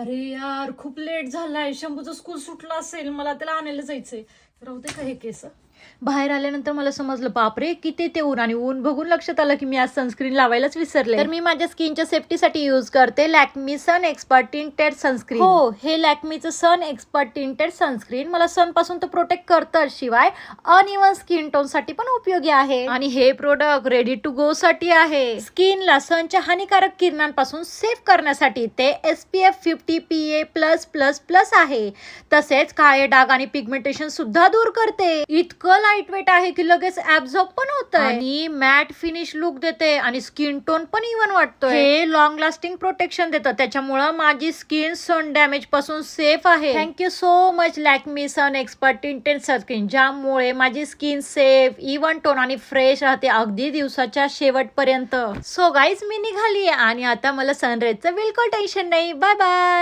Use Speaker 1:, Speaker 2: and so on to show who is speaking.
Speaker 1: अरे यार खूप लेट झालाय. शंभूचं स्कूल सुटलं असेल, मला त्याला आणायला जायचंय. राहू दे का हे केस. बाहेर आल्यानंतर मला समजलं बापरे किती ते ऊन, आणि ऊन बघून लक्षात आलं की मी आज सनस्क्रीन लावायलाच विसरले. तर मी माझ्या स्किनच्या सेफ्टीसाठी यूज करते लॅक्मी सन एक्सपर्ट टिंटेड सनस्क्रीन. हो, हे लॅक्मीचं सन एक्सपर्ट टिंटेड सनस्क्रीन मला सन पासून तर प्रोटेक्ट करतं, शिवाय अनइवन स्किन टोन साठी पण उपयोगी आहे. आणि हे प्रोडक्ट रेडी टू गो साठी आहे. स्किनला सनच्या हानिकारक किरणांपासून सेफ करण्यासाठी ते SPF 50 PA+++ आहे. तसेच काळे डाग आणि पिगमेंटेशन सुद्धा दूर करते. इतकं लाईट वेट आहे की लगेच ऍब्झॉर्ब पण होत आणि मॅट फिनिश लुक देते आणि स्किन टोन पण इव्हन वाटतोय. हे लॉंग लास्टिंग प्रोटेक्शन देतं, त्याच्यामुळे माझी स्किन सन डॅमेज पासून सेफ आहे. Thank you so much Lakme sun expert tinted sunscreen, ज्यामुळे माझी स्किन सेफ, इव्हन टोन आणि फ्रेश राहते अगदी दिवसाच्या शेवटपर्यंत. सो गाईज, मी निघाली आणि आता मला सनराईजचं बिलकुल टेन्शन नाही. Bye bye.